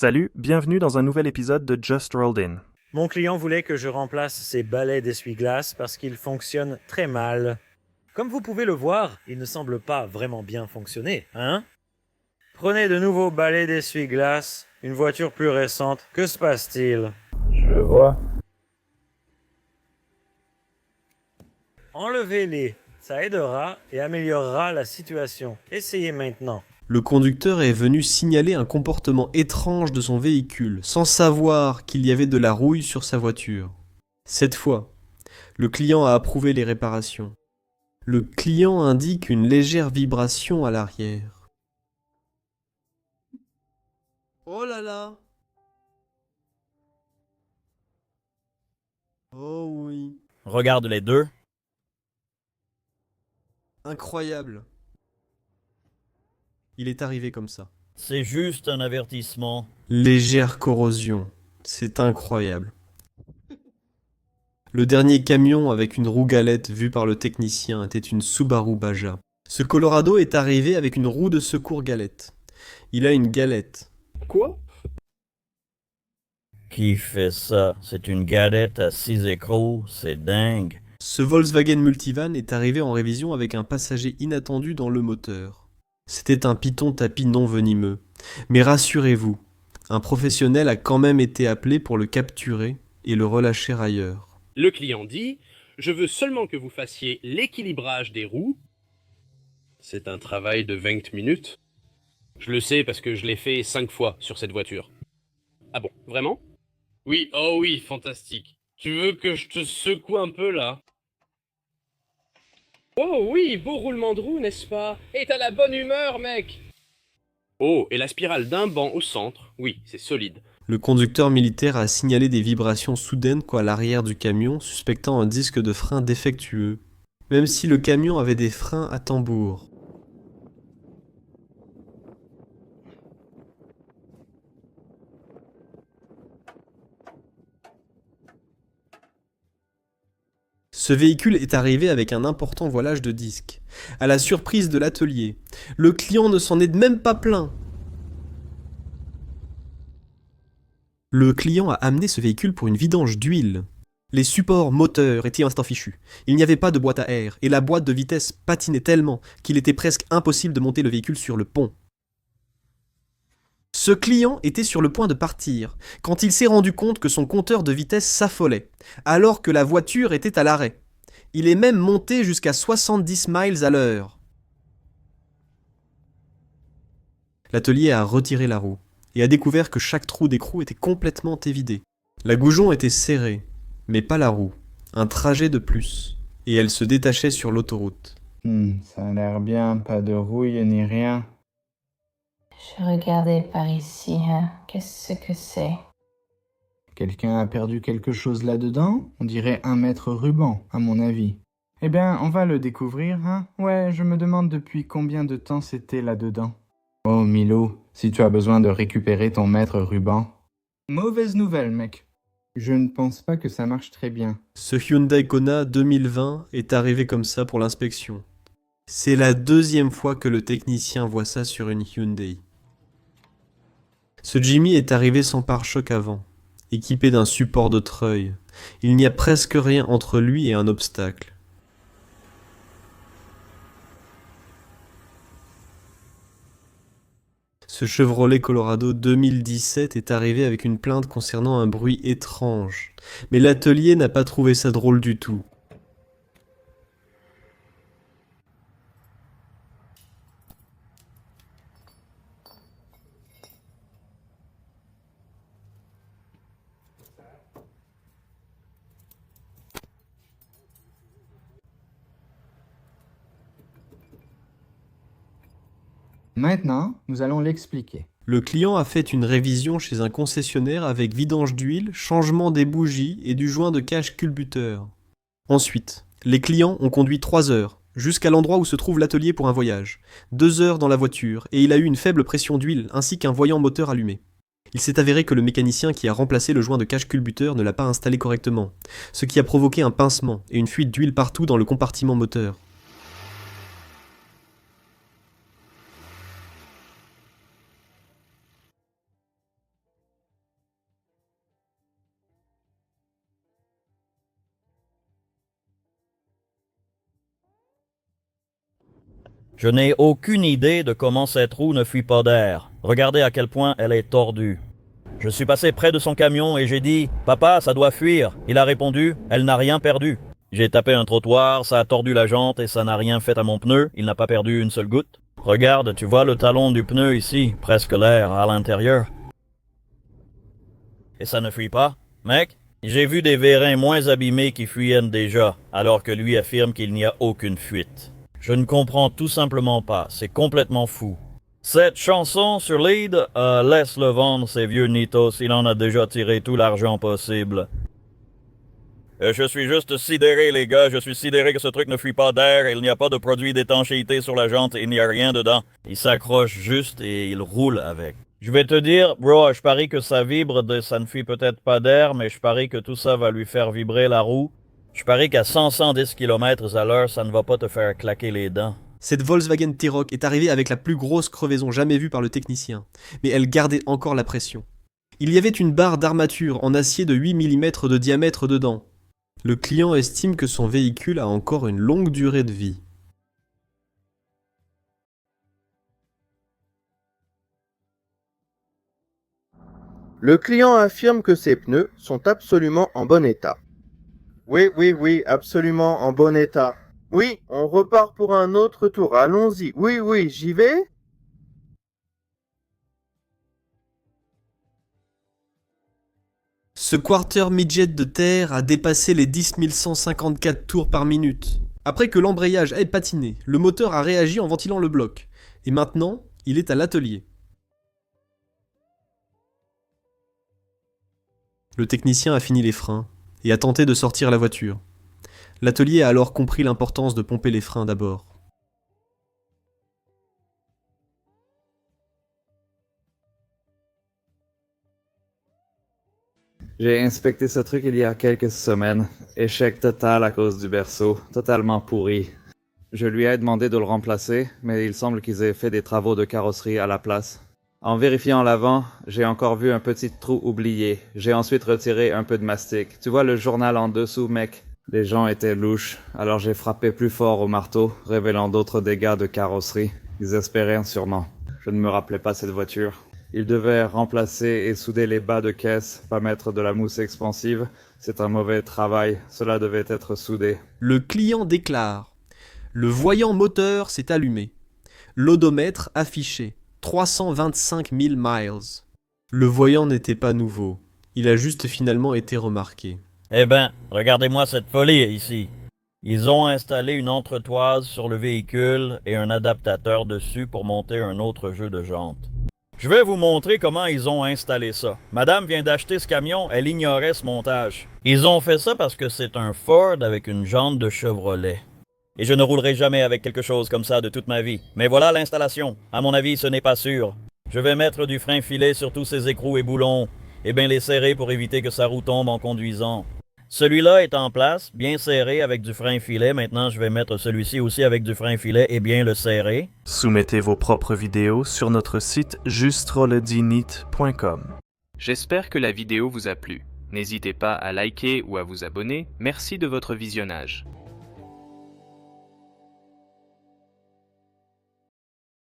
Salut, bienvenue dans un nouvel épisode de Just Rolled In. Mon client voulait que je remplace ses balais d'essuie-glace parce qu'ils fonctionnent très mal. Comme vous pouvez le voir, il ne semble pas vraiment bien fonctionner, hein? Prenez de nouveaux balais d'essuie-glace, une voiture plus récente, que se passe-t-il? Je vois. Enlevez-les, ça aidera et améliorera la situation. Essayez maintenant. Le conducteur est venu signaler un comportement étrange de son véhicule, sans savoir qu'il y avait de la rouille sur sa voiture. Cette fois, le client a approuvé les réparations. Le client indique une légère vibration à l'arrière. Oh là là! Oh oui. Regarde les deux. Incroyable. Il est arrivé comme ça. C'est juste un avertissement. Légère corrosion. C'est incroyable. Le dernier camion avec une roue galette vu par le technicien était une Subaru Baja. Ce Colorado est arrivé avec une roue de secours galette. Il a une galette. Quoi? Qui fait ça? C'est une galette à 6 écrous, c'est dingue. Ce Volkswagen Multivan est arrivé en révision avec un passager inattendu dans le moteur. C'était un python tapis non venimeux. Mais rassurez-vous, un professionnel a quand même été appelé pour le capturer et le relâcher ailleurs. Le client dit « Je veux seulement que vous fassiez l'équilibrage des roues. » C'est un travail de 20 minutes. Je le sais parce que je l'ai fait 5 fois sur cette voiture. Ah bon, vraiment? Oui, oh oui, fantastique. Tu veux que je te secoue un peu là? Oh oui, beau roulement de roue, n'est-ce pas? Et t'as la bonne humeur, mec! Oh, et la spirale d'un banc au centre, oui, c'est solide. Le conducteur militaire a signalé des vibrations soudaines à l'arrière du camion, suspectant un disque de frein défectueux, même si le camion avait des freins à tambour. Ce véhicule est arrivé avec un important voilage de disques. À la surprise de l'atelier, le client ne s'en est même pas plaint. Le client a amené ce véhicule pour une vidange d'huile. Les supports moteurs étaient un instant fichus. Il n'y avait pas de boîte à air et la boîte de vitesse patinait tellement qu'il était presque impossible de monter le véhicule sur le pont. Ce client était sur le point de partir quand il s'est rendu compte que son compteur de vitesse s'affolait, alors que la voiture était à l'arrêt. Il est même monté jusqu'à 70 miles à l'heure. L'atelier a retiré la roue et a découvert que chaque trou d'écrou était complètement évidé. La goujon était serrée, mais pas la roue. Un trajet de plus, et elle se détachait sur l'autoroute. Ça a l'air bien, pas de rouille ni rien. Je regardais par ici, hein. Qu'est-ce que c'est? Quelqu'un a perdu quelque chose là-dedans? On dirait un mètre ruban, à mon avis. Eh bien, on va le découvrir, hein? Ouais, je me demande depuis combien de temps c'était là-dedans. Oh, Milo, si tu as besoin de récupérer ton mètre ruban. Mauvaise nouvelle, mec. Je ne pense pas que ça marche très bien. Ce Hyundai Kona 2020 est arrivé comme ça pour l'inspection. C'est la deuxième fois que le technicien voit ça sur une Hyundai. Ce Jimmy est arrivé sans pare-choc avant, équipé d'un support de treuil. Il n'y a presque rien entre lui et un obstacle. Ce Chevrolet Colorado 2017 est arrivé avec une plainte concernant un bruit étrange, mais l'atelier n'a pas trouvé ça drôle du tout. Maintenant, nous allons l'expliquer. Le client a fait une révision chez un concessionnaire avec vidange d'huile, changement des bougies et du joint de cache culbuteur. Ensuite, les clients ont conduit 3 heures, jusqu'à l'endroit où se trouve l'atelier pour un voyage. 2 heures dans la voiture, et il a eu une faible pression d'huile ainsi qu'un voyant moteur allumé. Il s'est avéré que le mécanicien qui a remplacé le joint de cache culbuteur ne l'a pas installé correctement, ce qui a provoqué un pincement et une fuite d'huile partout dans le compartiment moteur. Je n'ai aucune idée de comment cette roue ne fuit pas d'air. Regardez à quel point elle est tordue. Je suis passé près de son camion et j'ai dit « Papa, ça doit fuir ». Il a répondu « Elle n'a rien perdu ». J'ai tapé un trottoir, ça a tordu la jante et ça n'a rien fait à mon pneu. Il n'a pas perdu une seule goutte. Regarde, tu vois le talon du pneu ici, presque l'air à l'intérieur. Et ça ne fuit pas, mec? J'ai vu des vérins moins abîmés qui fuyaient déjà, alors que lui affirme qu'il n'y a aucune fuite. Je ne comprends tout simplement pas, c'est complètement fou. Cette chanson sur lead, laisse-le vendre ces vieux nitos, il en a déjà tiré tout l'argent possible. Je suis juste sidéré, les gars, je suis sidéré que ce truc ne fuit pas d'air, il n'y a pas de produit d'étanchéité sur la jante, il n'y a rien dedans. Il s'accroche juste et il roule avec. Je vais te dire, bro, je parie que ça vibre, ça ne fuit peut-être pas d'air, mais je parie que tout ça va lui faire vibrer la roue. Je parie qu'à 110 km/h, ça ne va pas te faire claquer les dents. Cette Volkswagen T-Roc est arrivée avec la plus grosse crevaison jamais vue par le technicien, mais elle gardait encore la pression. Il y avait une barre d'armature en acier de 8 mm de diamètre dedans. Le client estime que son véhicule a encore une longue durée de vie. Le client affirme que ses pneus sont absolument en bon état. Oui, absolument en bon état. Oui, on repart pour un autre tour, allons-y. Oui, j'y vais? Ce quarter midget de terre a dépassé les 10 154 tours par minute. Après que l'embrayage ait patiné, le moteur a réagi en ventilant le bloc. Et maintenant, il est à l'atelier. Le technicien a fini les freins et a tenté de sortir la voiture. L'atelier a alors compris l'importance de pomper les freins d'abord. J'ai inspecté ce truc il y a quelques semaines. Échec total à cause du berceau, totalement pourri. Je lui ai demandé de le remplacer, mais il semble qu'ils aient fait des travaux de carrosserie à la place. En vérifiant l'avant, j'ai encore vu un petit trou oublié. J'ai ensuite retiré un peu de mastic. Tu vois le journal en dessous, mec? Les gens étaient louches, alors j'ai frappé plus fort au marteau, révélant d'autres dégâts de carrosserie. Ils espéraient sûrement. Je ne me rappelais pas cette voiture. Ils devaient remplacer et souder les bas de caisse, pas mettre de la mousse expansive. C'est un mauvais travail, cela devait être soudé. Le client déclare. Le voyant moteur s'est allumé. L'odomètre affiché. 325 000 miles. Le voyant n'était pas nouveau. Il a juste finalement été remarqué. Eh ben, regardez-moi cette folie ici. Ils ont installé une entretoise sur le véhicule et un adaptateur dessus pour monter un autre jeu de jantes. Je vais vous montrer comment ils ont installé ça. Madame vient d'acheter ce camion, elle ignorait ce montage. Ils ont fait ça parce que c'est un Ford avec une jante de Chevrolet. Et je ne roulerai jamais avec quelque chose comme ça de toute ma vie. Mais voilà l'installation. À mon avis, ce n'est pas sûr. Je vais mettre du frein filet sur tous ces écrous et boulons, et bien les serrer pour éviter que sa roue tombe en conduisant. Celui-là est en place, bien serré avec du frein filet. Maintenant, je vais mettre celui-ci aussi avec du frein filet et bien le serrer. Soumettez vos propres vidéos sur notre site justrolledinit.com. J'espère que la vidéo vous a plu. N'hésitez pas à liker ou à vous abonner. Merci de votre visionnage.